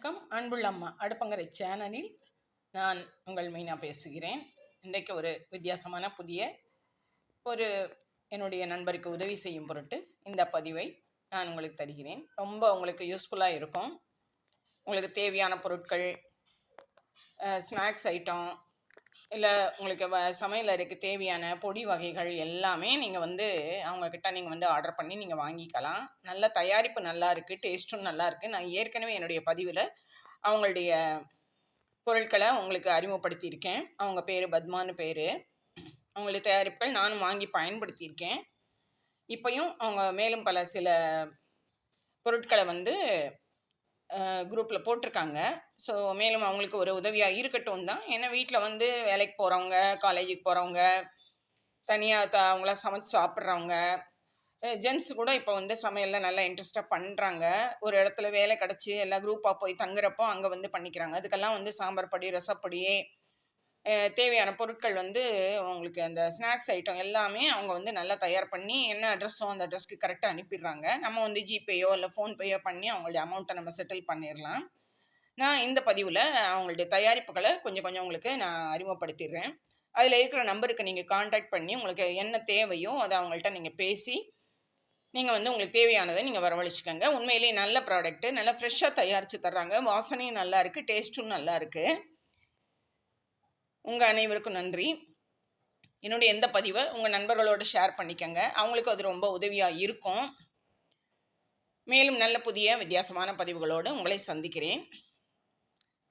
வணக்கம். அன்புள்ள அம்மா அடுப்பங்கரை சேனலில் நான் உங்கள் மீனா பேசுகிறேன். இன்றைக்கு ஒரு வித்தியாசமான புதிய ஒரு என்னுடைய நண்பருக்கு உதவி செய்யும் பொருட்டு இந்த பதிவை நான் உங்களுக்கு தருகிறேன். ரொம்ப உங்களுக்கு யூஸ்ஃபுல்லாக இருக்கும். உங்களுக்கு தேவையான பொருட்கள், ஸ்நாக்ஸ் ஐட்டம், இல்லை உங்களுக்கு சமையல் அறைக்கு தேவையான பொடி வகைகள் எல்லாமே நீங்கள் அவங்கக்கிட்ட நீங்கள் ஆர்டர் பண்ணி நீங்கள் வாங்கிக்கலாம். நல்ல தயாரிப்பு நல்லா இருக்குது, டேஸ்ட்டும் நல்லா இருக்குது. நான் ஏற்கனவே என்னுடைய பதிவில் அவங்களுடைய பொருட்களை உங்களுக்கு அறிமுகப்படுத்தியிருக்கேன். அவங்க பேர் பத்மான்னு பேர். அவங்களுடைய தயாரிப்புகள் நானும் வாங்கி பயன்படுத்தியிருக்கேன். இப்போயும் அவங்க மேலும் பல சில பொருட்களை குரூப்பில் போட்டிருக்காங்க. ஸோ மேலும் அவங்களுக்கு ஒரு உதவியாக இருக்கட்டும் தான். ஏன்னா வீட்டில் வேலைக்கு போகிறவங்க, காலேஜுக்கு போகிறவங்க, தனியாக அவங்களாம் சமைச்சு சாப்பிட்றவங்க, ஜென்ஸு கூட இப்போ சமையலில் நல்லா இன்ட்ரெஸ்ட்டாக பண்ணுறாங்க. ஒரு இடத்துல வேலை கிடச்சி எல்லாம் குரூப்பாக போய் தங்குறப்போ அங்கே பண்ணிக்கிறாங்க. அதுக்கெல்லாம் சாம்பார் பொடி, ரசப்பொடி, தேவையான பொருட்கள் அவங்களுக்கு அந்த ஸ்நாக்ஸ் ஐட்டம் எல்லாமே அவங்க நல்லா தயார் பண்ணி என்ன அட்ரஸோ அந்த அட்ரஸ்க்கு கரெக்டாக அனுப்பிடுறாங்க. நம்ம ஜிபேயோ இல்லை ஃபோன்பேயோ பண்ணி அவங்களுடைய அமௌண்ட்டை நம்ம செட்டில் பண்ணிடலாம். நான் இந்த பதிவில் அவங்களுடைய தயாரிப்புகளை கொஞ்சம் கொஞ்சம் உங்களுக்கு நான் அறிமுகப்படுத்திடுறேன். அதில் இருக்கிற நம்பருக்கு நீங்கள் காண்டாக்ட் பண்ணி உங்களுக்கு என்ன தேவையோ அதை அவங்கள்ட்ட நீங்கள் பேசி நீங்கள் உங்களுக்கு தேவையானதை நீங்கள் வரவழைச்சிக்கோங்க. உண்மையிலேயே நல்ல ப்ராடக்ட்டு, நல்லா ஃப்ரெஷ்ஷாக தயாரித்து தர்றாங்க. வாசனையும் நல்லா இருக்குது, டேஸ்ட்டும் நல்லா இருக்குது. உங்கள் அனைவருக்கும் நன்றி. என்னுடைய எந்த பதிவை உங்கள் நண்பர்களோடு ஷேர் பண்ணிக்கோங்க. அவங்களுக்கு அது ரொம்ப உதவியாக இருக்கும். மேலும் நல்ல புதிய வித்தியாசமான பதிவுகளோடு உங்களை சந்திக்கிறேன்.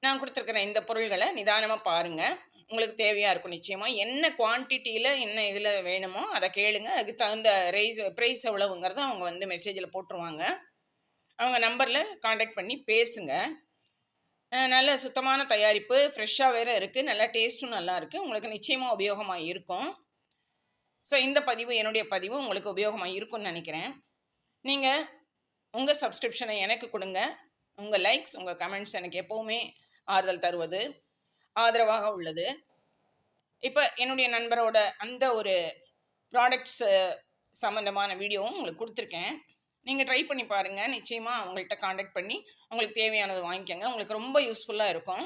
நான் கொடுத்துருக்கிற இந்த பொருள்களை நிதானமாக பாருங்கள். உங்களுக்கு தேவையாக இருக்கும் நிச்சயமாக. என்ன குவான்டிட்டியில் என்ன இதில் வேணுமோ அதை கேளுங்க. அதுக்கு தகுந்த ப்ரைஸ் எவ்வளவுங்கிறத அவங்க மெசேஜில் போட்டுருவாங்க. அவங்க நம்பரில் காண்டாக்ட் பண்ணி பேசுங்க. நல்ல சுத்தமான தயாரிப்பு, ஃப்ரெஷ்ஷாக வேறு இருக்குது, நல்லா டேஸ்ட்டும் நல்லா இருக்குது. உங்களுக்கு நிச்சயமாக உபயோகமாக இருக்கும். ஸோ இந்த பதிவு என்னுடைய பதிவு உங்களுக்கு உபயோகமாக இருக்கும்னு நினைக்கிறேன். நீங்கள் உங்கள் சப்ஸ்கிரிப்ஷனை எனக்கு கொடுங்க. உங்கள் லைக்ஸ், உங்கள் கமெண்ட்ஸ் எனக்கு எப்போவுமே ஆறுதல் தருவது, ஆதரவாக உள்ளது. இப்போ என்னுடைய நண்பரோட அந்த ஒரு ப்ராடக்ட்ஸ் சம்மந்தமான வீடியோவும் உங்களுக்கு கொடுத்துருக்கேன். நீங்கள் ட்ரை பண்ணி பாருங்கள். நிச்சயமாக அவங்கள்ட்ட காண்டாக்ட் பண்ணி உங்களுக்கு தேவையானது வாங்கிக்கோங்க. உங்களுக்கு ரொம்ப யூஸ்ஃபுல்லாக இருக்கும்.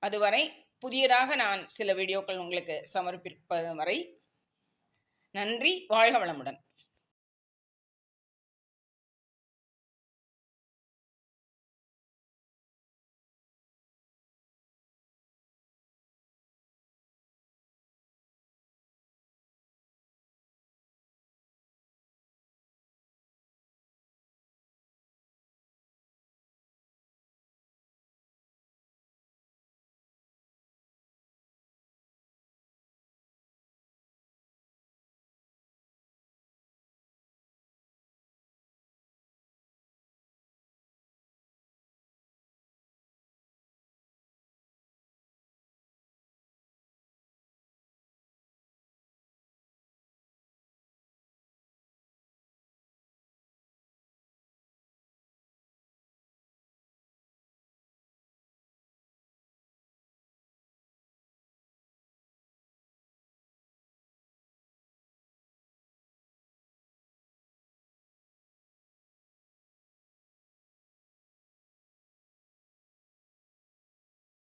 அதுவரை புதியதாக நான் சில வீடியோக்கள் உங்களுக்கு சமர்ப்பிப்பது வரை நன்றி. வாழ்க வளமுடன்.